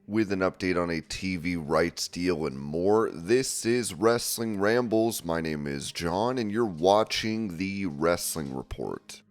with an update on a TV rights deal and more. This is Wrestling Rambles. My name is John, and you're watching the Wrestling Report.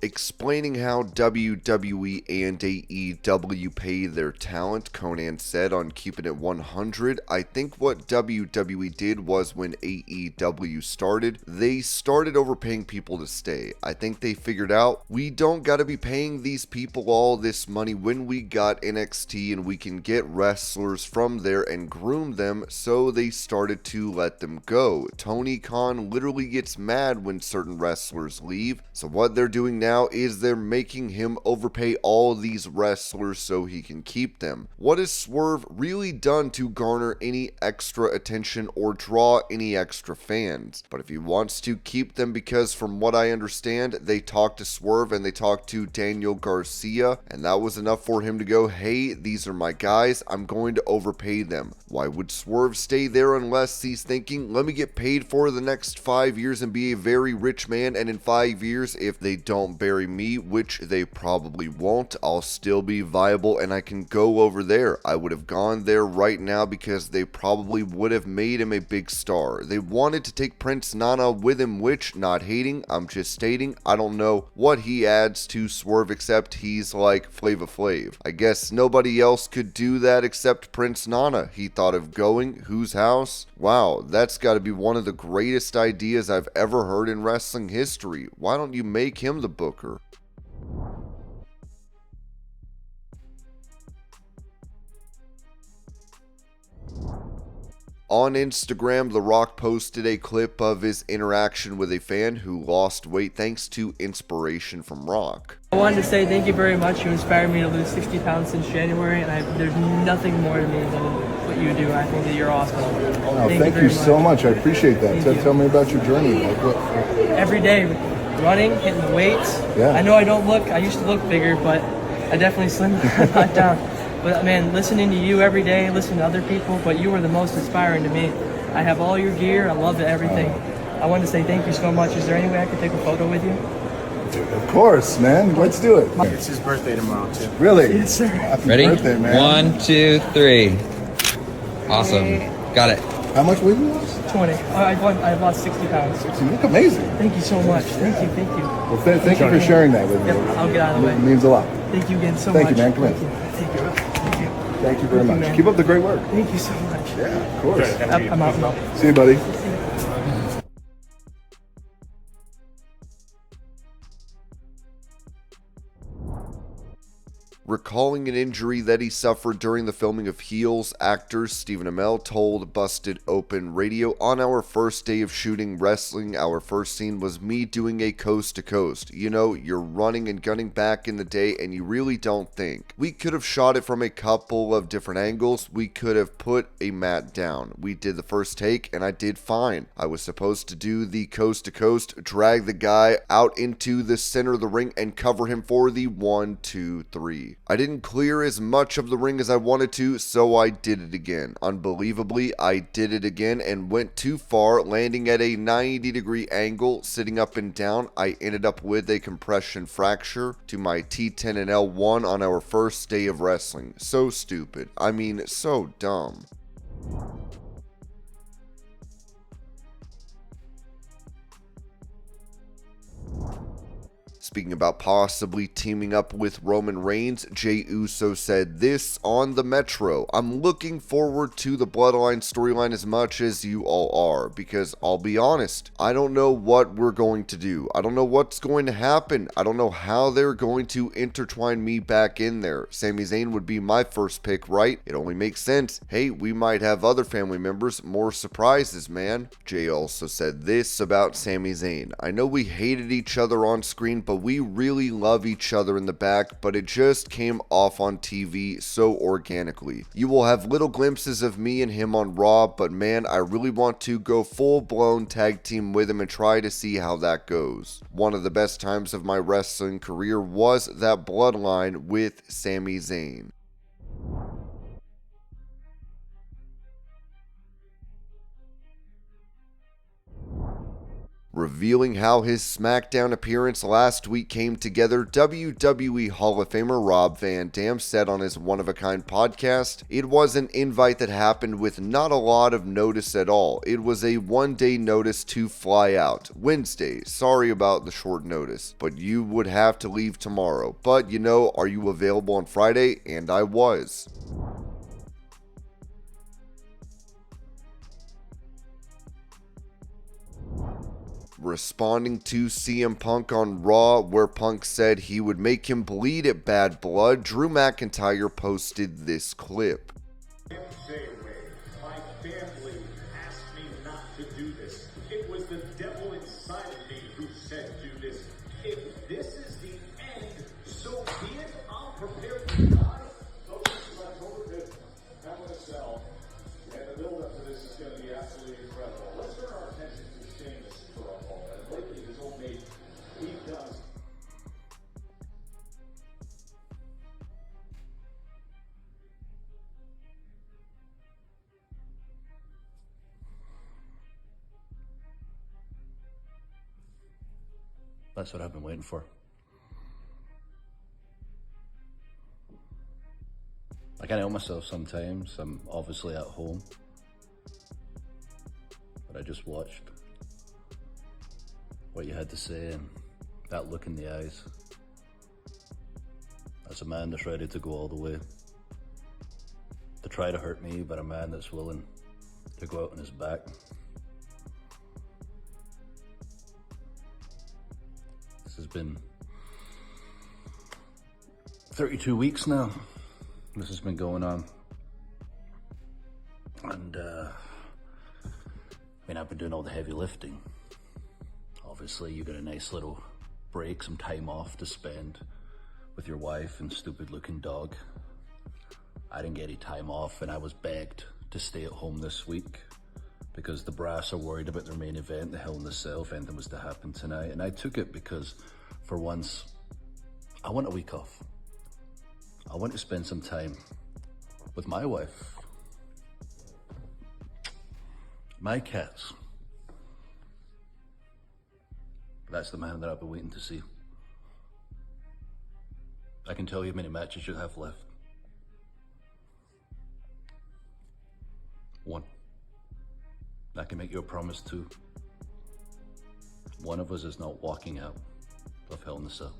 Explaining how WWE and AEW pay their talent, Conan said on Keeping It 100, I think what WWE did was when AEW started, they started overpaying people to stay. I think they figured out, we don't gotta be paying these people all this money when we got NXT and we can get wrestlers from there and groom them, so they started to let them go. Tony Khan literally gets mad when certain wrestlers leave, so what they're doing now is they're making him overpay all these wrestlers so he can keep them. What has Swerve really done to garner any extra attention or draw any extra fans? But if he wants to keep them, because from what I understand, they talked to Swerve and they talked to Daniel Garcia, and that was enough for him to go, hey, these are my guys, I'm going to overpay them. Why would Swerve stay there unless he's thinking, let me get paid for the next 5 years and be a very rich man, and in 5 years, if they don't bury me, which they probably won't, I'll still be viable and I can go over there. I would have gone there right now because they probably would have made him a big star. They wanted to take Prince Nana with him, which, not hating, I'm just stating, I don't know what he adds to Swerve except he's like Flava Flav. I guess nobody else could do that except Prince Nana. He thought of going, whose house? Wow, that's got to be one of the greatest ideas I've ever heard in wrestling history. Why don't you make him the booker? On Instagram, The Rock posted a clip of his interaction with a fan who lost weight thanks to inspiration from Rock. I wanted to say thank you very much. You inspired me to lose 60 pounds since January, and there's nothing more to me than what you do. I think that you're awesome. Oh, thank you so much. I appreciate that. Tell me about your journey. Every day, running, hitting the weights. Yeah. I know I used to look bigger, but I definitely slimmed a lot down. But man, listening to you every day, listening to other people, but you were the most inspiring to me. I have all your gear. I love everything. I wanted to say thank you so much. Is there any way I could take a photo with you? Of course, man. Let's do it. It's his birthday tomorrow, too. Really? Yes, sir. Happy Ready? birthday, man. 1, 2, 3. Awesome. Got it. How much weight you lost? 20. I lost 60 pounds. You look amazing. Thank you so much. Thank you. Well, thank you for sharing that with me. Yep, I'll get out of the way. It means a lot. Thank you again so Thank much. you, man. Come in. Thank you. Thank you very much. man. Keep up the great work. Thank you so much. Yeah, of course. I'm out now. See you, buddy. Recalling an injury that he suffered during the filming of Heels, actor Stephen Amell told Busted Open Radio, on our first day of shooting wrestling, our first scene was me doing a coast to coast. You know, you're running and gunning back in the day and you really don't think. We could have shot it from a couple of different angles. We could have put a mat down. We did the first take and I did fine. I was supposed to do the coast to coast, drag the guy out into the center of the ring and cover him for the 1, 2, 3. I didn't clear as much of the ring as I wanted to, so I did it again. Unbelievably, I did it again and went too far, landing at a 90-degree angle, sitting up and down. I ended up with a compression fracture to my T10 and L1 on our first day of wrestling. So stupid. I mean, so dumb. Speaking about possibly teaming up with Roman Reigns, Jey Uso said this on the Metro. I'm looking forward to the Bloodline storyline as much as you all are, because I'll be honest, I don't know what we're going to do. I don't know what's going to happen. I don't know how they're going to intertwine me back in there. Sami Zayn would be my first pick, right? It only makes sense. Hey, we might have other family members. More surprises, man. Jey also said this about Sami Zayn. I know we hated each other on screen, but we really love each other in the back, but it just came off on TV so organically. You will have little glimpses of me and him on Raw, but man, I really want to go full-blown tag team with him and try to see how that goes. One of the best times of my wrestling career was that Bloodline with Sami Zayn. Revealing how his SmackDown appearance last week came together, WWE Hall of Famer Rob Van Dam said on his one-of-a-kind podcast, "It was an invite that happened with not a lot of notice at all. It was a one-day notice to fly out. Wednesday. Sorry about the short notice, but you would have to leave tomorrow. But, you know, are you available on Friday?" And I was. Responding to CM Punk on Raw, where Punk said he would make him bleed at Bad Blood, Drew McIntyre posted this clip. My family asked me not to do this. It was the devil inside of me who said do this. If this is the end, so be it. I'll prepare to die. Folks, this is October 5th. Hell in a Cell. And the build-up to this is going to be absolutely incredible. Let's turn our attention to Sheamus for a moment. And lately, his old mate, he does. That's what I've been waiting for. I can't help myself sometimes. I'm obviously at home. But I just watched what you had to say and that look in the eyes. That's a man that's ready to go all the way. To try to hurt me, but a man that's willing to go out on his back. This has been 32 weeks now. This has been going on. And, I've been doing all the heavy lifting. Obviously, you got a nice little break, some time off to spend with your wife and stupid looking dog. I didn't get any time off and I was begged to stay at home this week because the brass are worried about their main event, the Hell in a Cell, if anything was to happen tonight. And I took it because for once, I want a week off. I want to spend some time with my wife, my cats. That's the man that I've been waiting to see. I can tell you how many matches you have left. 1. I can make you a promise too. One of us is not walking out of Hell in a Cell.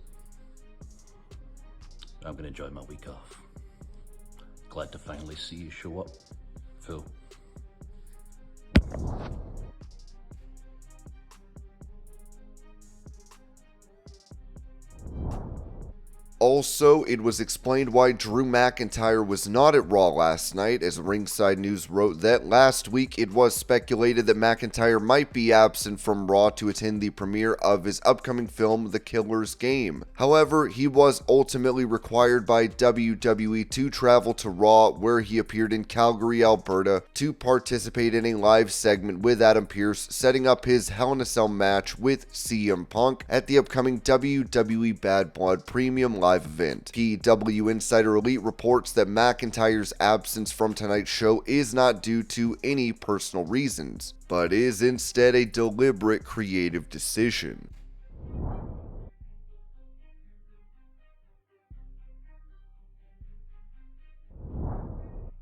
I'm gonna enjoy my week off. Glad to finally see you show up, Phil. Also, it was explained why Drew McIntyre was not at Raw last night, as Ringside News wrote that last week it was speculated that McIntyre might be absent from Raw to attend the premiere of his upcoming film, The Killer's Game. However, he was ultimately required by WWE to travel to Raw, where he appeared in Calgary, Alberta, to participate in a live segment with Adam Pearce, setting up his Hell in a Cell match with CM Punk at the upcoming WWE Bad Blood Premium Live event. PW Insider Elite reports that McIntyre's absence from tonight's show is not due to any personal reasons, but is instead a deliberate creative decision.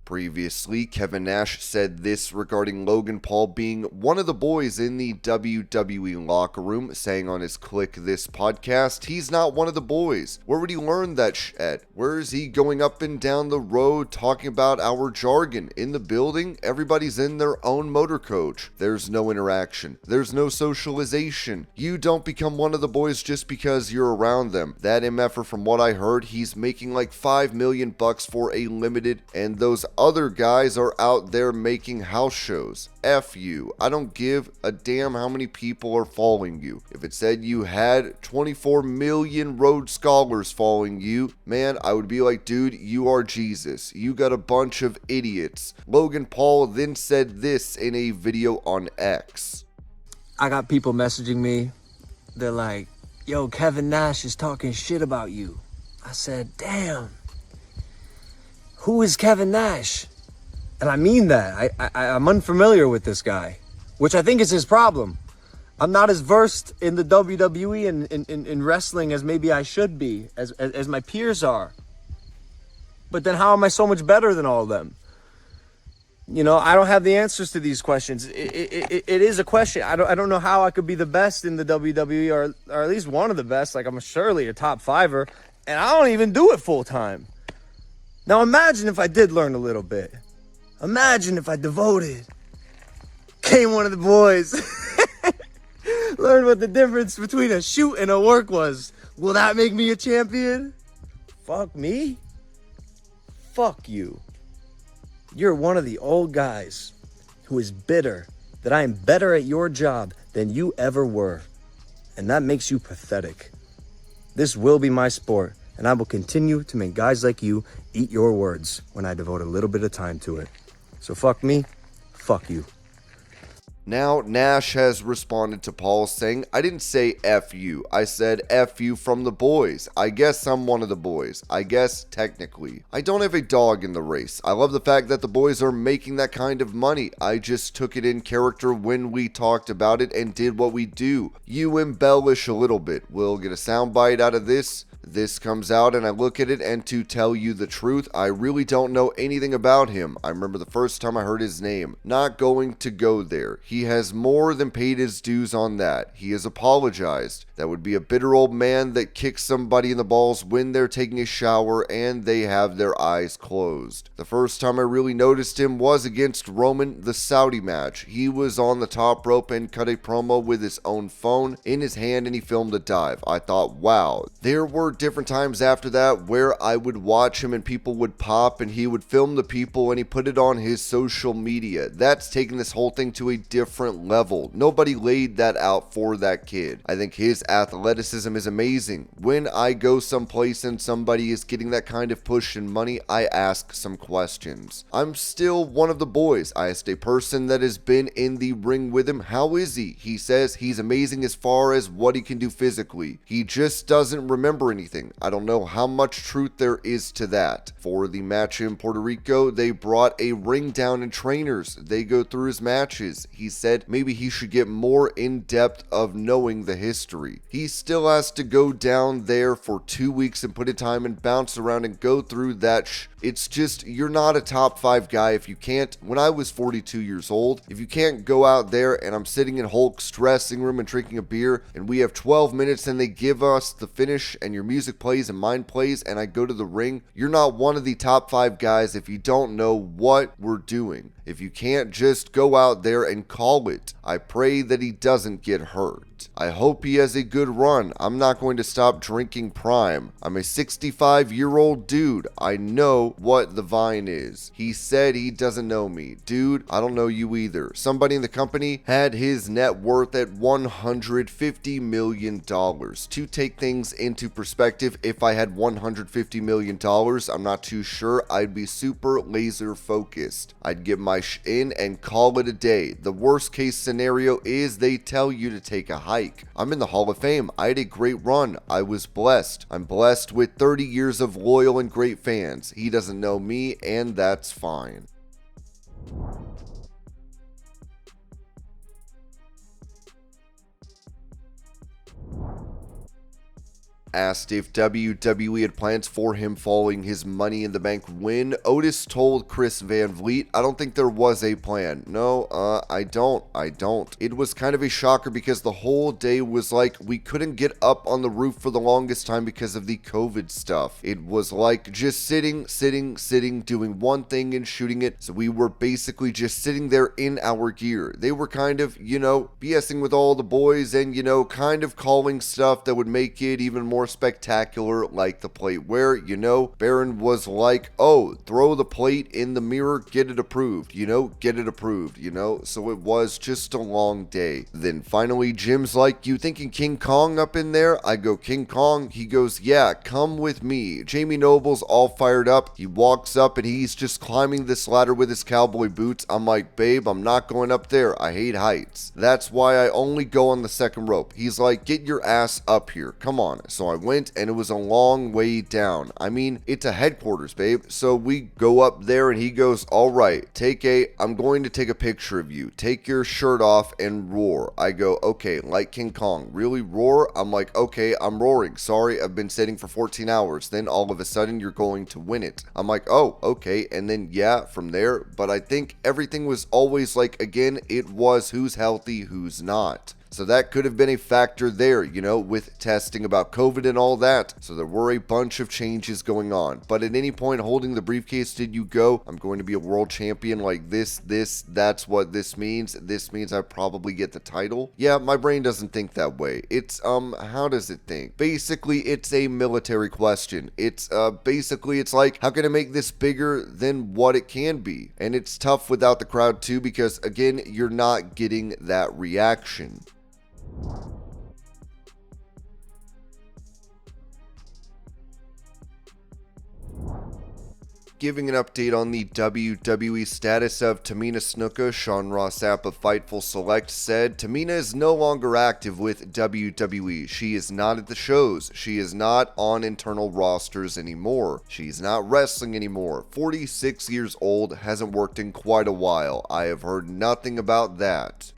Previously, Kevin Nash said this regarding Logan Paul being one of the boys in the WWE locker room, saying on his Click This podcast, "He's not one of the boys. Where would he learn that shit? Where is he going up and down the road talking about our jargon? In the building, everybody's in their own motor coach. There's no interaction. There's no socialization. You don't become one of the boys just because you're around them." That MFer, from what I heard, he's making like $5 million for a limited, and those other guys are out there making house shows. F you. I don't give a damn how many people are following you. If it said you had 24 million Rhodes Scholars following you, man, I would be like, dude, you are Jesus. You got a bunch of idiots. Logan Paul then said this in a video on X. I got people messaging me. They're like, yo, Kevin Nash is talking shit about you. I said, damn. Who is Kevin Nash? And I mean that. I'm unfamiliar with this guy, which I think is his problem. I'm not as versed in the WWE and in wrestling as maybe I should be, as my peers are. But then how am I so much better than all of them? You know, I don't have the answers to these questions. It is a question. I don't know how I could be the best in the WWE or at least one of the best. Like, I'm surely a top fiver, and I don't even do it full time. Now imagine if I did learn a little bit. Imagine if I devoted, came one of the boys, learned what the difference between a shoot and a work was. Will that make me a champion? Fuck me. Fuck you. You're one of the old guys who is bitter that I am better at your job than you ever were. And that makes you pathetic. This will be my sport, and I will continue to make guys like you eat your words when I devote a little bit of time to it. So fuck me, fuck you. Now, Nash has responded to Paul saying, I didn't say F you, I said F you from the boys. I guess I'm one of the boys. I guess technically. I don't have a dog in the race. I love the fact that the boys are making that kind of money. I just took it in character when we talked about it and did what we do. You embellish a little bit. We'll get a soundbite out of this. This comes out and I look at it, and to tell you the truth, I really don't know anything about him. I remember the first time I heard his name. Not going to go there. He has more than paid his dues on that. He has apologized. That would be a bitter old man that kicks somebody in the balls when they're taking a shower and they have their eyes closed. The first time I really noticed him was against Roman, the Saudi match. He was on the top rope and cut a promo with his own phone in his hand, and he filmed a dive. I thought, wow. There were different times after that where I would watch him and people would pop and he would film the people and he put it on his social media. That's taking this whole thing to a different level. Nobody laid that out for that kid. I think his athleticism is amazing. When I go someplace and somebody is getting that kind of push and money, I ask some questions. I'm still one of the boys. I asked a person that has been in the ring with him, how is he? He says he's amazing as far as what he can do physically. He just doesn't remember anything. I don't know how much truth there is to that. For the match in Puerto Rico, they brought a ring down and trainers. They go through his matches. He said maybe he should get more in depth of knowing the history. He still has to go down there for 2 weeks and put in time and bounce around and go through that It's just, you're not a top 5 guy if you can't. When I was 42 years old, if you can't go out there and I'm sitting in Hulk's dressing room and drinking a beer and we have 12 minutes and they give us the finish and your music plays and mine plays and I go to the ring, you're not one of the top 5 guys if you don't know what we're doing. If you can't just go out there and call it. I pray that he doesn't get hurt. I hope he has a good run. I'm not going to stop drinking Prime. I'm a 65-year-old dude. I know what the Vine is. He said he doesn't know me. Dude, I don't know you either. Somebody in the company had his net worth at $150 million. To take things into perspective, if I had $150 million, I'm not too sure. I'd be super laser focused. I'd get my in and call it a day. The worst case scenario is they tell you to take a hike. I'm in the Hall of Fame. I had a great run. I was blessed. I'm blessed with 30 years of loyal and great fans. He doesn't know me, and that's fine. Asked if WWE had plans for him following his Money in the Bank win, Otis told Chris Van Vliet, I don't think there was a plan. No, I don't. It was kind of a shocker because the whole day was like we couldn't get up on the roof for the longest time because of the COVID stuff. It was like just sitting, doing one thing and shooting it. So we were basically just sitting there in our gear. They were kind of, BSing with all the boys and, kind of calling stuff that would make it even more spectacular, like the plate where, Baron was like, oh, throw the plate in the mirror, get it approved, get it approved, so it was just a long day. Then finally Jim's like, you thinking King Kong up in there? I go, King Kong? He goes, yeah, come with me. Jamie Noble's all fired up. He walks up and he's just climbing this ladder with his cowboy boots. I'm like, babe, I'm not going up there. I hate heights. That's why I only go on the second rope. He's like, get your ass up here. Come on. So I went, and it was a long way down. I mean, it's a headquarters, babe. So we go up there, and he goes, all right, I'm going to take a picture of you. Take your shirt off and roar. I go, okay, like King Kong. Really roar? I'm like, okay, I'm roaring. Sorry, I've been sitting for 14 hours. Then all of a sudden, you're going to win it. I'm like, oh, okay. And then, yeah, from there. But I think everything was always like, again, it was who's healthy, who's not. So that could have been a factor there, you know, with testing about COVID and all that. So there were a bunch of changes going on. But at any point holding the briefcase, did you go, I'm going to be a world champion like that's what this means. This means I probably get the title. Yeah, my brain doesn't think that way. It's, how does it think? Basically, it's a military question. It's like, how can I make this bigger than what it can be? And it's tough without the crowd too, because again, you're not getting that reaction. Giving an update on the WWE status of TAMINA SNUKA, Sean Ross Sapp of Fightful Select said, Tamina is no longer active with WWE. She is not at the shows. She is not on internal rosters anymore. She's not wrestling anymore. 46 years old, hasn't worked in quite a while. I have heard nothing about that.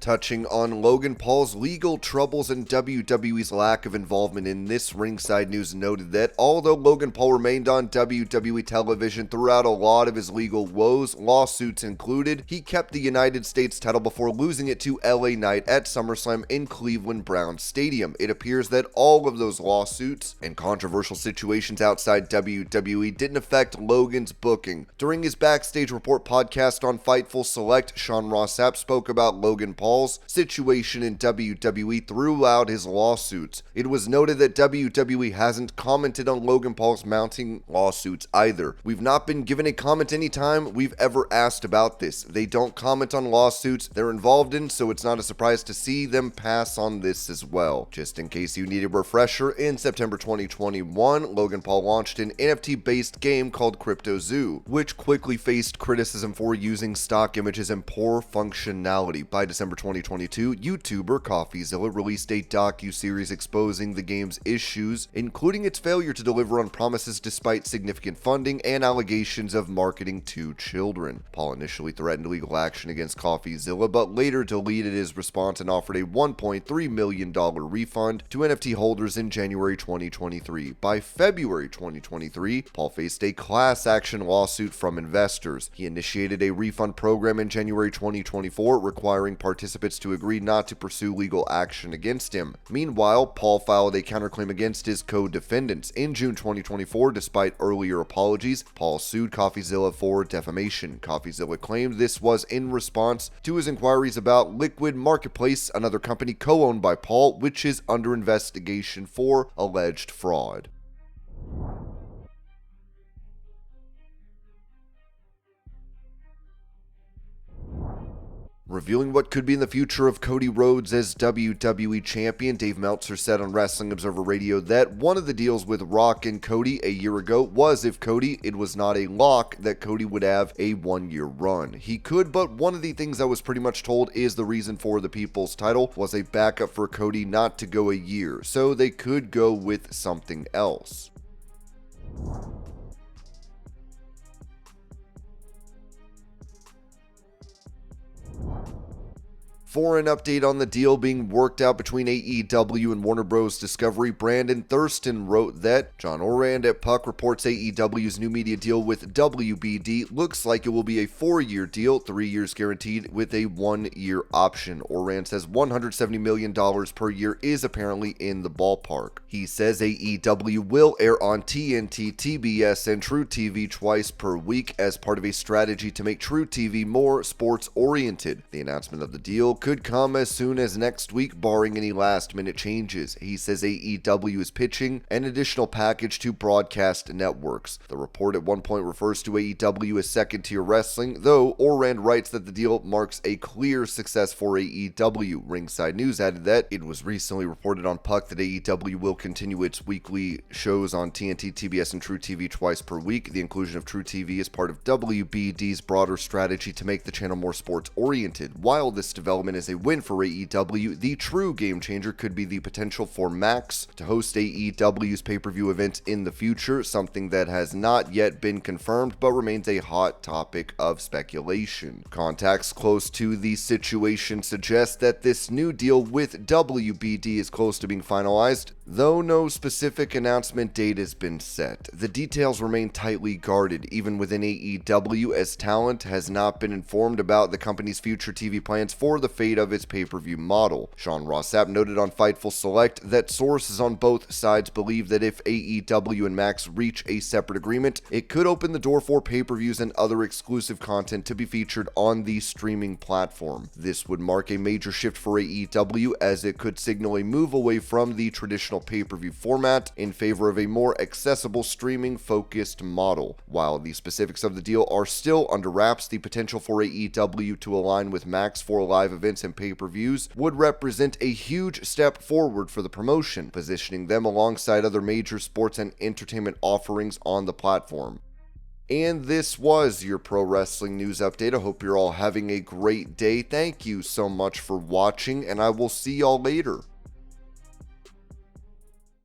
Touching on Logan Paul's legal troubles and WWE's lack of involvement in this, Ringside News noted that although Logan Paul remained on WWE television throughout a lot of his legal woes, lawsuits included, he kept the United States title before losing it to LA Knight at SummerSlam in Cleveland Browns Stadium. It appears that all of those lawsuits and controversial situations outside WWE didn't affect Logan's booking. During his Backstage Report podcast on Fightful Select, Sean Ross Sapp spoke about Logan Paul's situation in WWE throughout his lawsuits. It was noted that WWE hasn't commented on Logan Paul's mounting lawsuits either. We've not been given a comment anytime we've ever asked about this. They don't comment on lawsuits they're involved in, so it's not a surprise to see them pass on this as well. Just in case you need a refresher, in September 2021, Logan Paul launched an NFT-based game called Crypto Zoo, which quickly faced criticism for using stock images and poor functionality. By December 2022, YouTuber CoffeeZilla released a docu-series exposing the game's issues, including its failure to deliver on promises despite significant funding and allegations of marketing to children. Paul initially threatened legal action against CoffeeZilla, but later deleted his response and offered a $1.3 million refund to NFT holders in January 2023. By February 2023, Paul faced a class action lawsuit from investors. He initiated a refund program in January 2024, requiring participants to agree not to pursue legal action against him. Meanwhile, Paul filed a counterclaim against his co-defendants. In June 2024, despite earlier apologies, Paul sued CoffeeZilla for defamation. CoffeeZilla claimed this was in response to his inquiries about Liquid Marketplace, another company co-owned by Paul, which is under investigation for alleged fraud. Revealing what could be in the future of Cody Rhodes as WWE Champion, Dave Meltzer said on Wrestling Observer Radio that one of the deals with Rock and Cody a year ago was if Cody, it was not a lock that Cody would have a one-year run. He could, but one of the things I was pretty much told is the reason for the People's title was a backup for Cody not to go a year, so they could go with something else. For an update on the deal being worked out between AEW and Warner Bros. Discovery, Brandon Thurston wrote that John Orand at Puck reports AEW's new media deal with WBD looks like it will be a 4-year deal, 3 years guaranteed with a 1-year option. Orand says $170 million per year is apparently in the ballpark. He says AEW will air on TNT, TBS, and True TV twice per week as part of a strategy to make True TV more sports-oriented. The announcement of the deal could come as soon as next week, barring any last-minute changes. He says AEW is pitching an additional package to broadcast networks. The report at one point refers to AEW as second-tier wrestling, though Orand writes that the deal marks a clear success for AEW. Ringside News added that it was recently reported on Puck that AEW will continue its weekly shows on TNT, TBS, and True TV twice per week. The inclusion of True TV is part of WBD's broader strategy to make the channel more sports-oriented. While this development is a win for AEW, the true game changer could be the potential for Max to host AEW's pay-per-view events in the future, something that has not yet been confirmed but remains a hot topic of speculation. Contacts close to the situation suggest that this new deal with WBD is close to being finalized, though no specific announcement date has been set. The details remain tightly guarded, even within AEW, as talent has not been informed about the company's future TV plans for the fate of its pay-per-view model. Sean Ross Sapp noted on Fightful Select that sources on both sides believe that if AEW and Max reach a separate agreement, it could open the door for pay-per-views and other exclusive content to be featured on the streaming platform. This would mark a major shift for AEW, as it could signal a move away from the traditional pay-per-view format in favor of a more accessible streaming-focused model. While the specifics of the deal are still under wraps, the potential for AEW to align with Max for live events and pay-per-views would represent a huge step forward for the promotion, positioning them alongside other major sports and entertainment offerings on the platform. And this was your pro wrestling news update. I hope you're all having a great day. Thank you so much for watching, and I will see y'all later.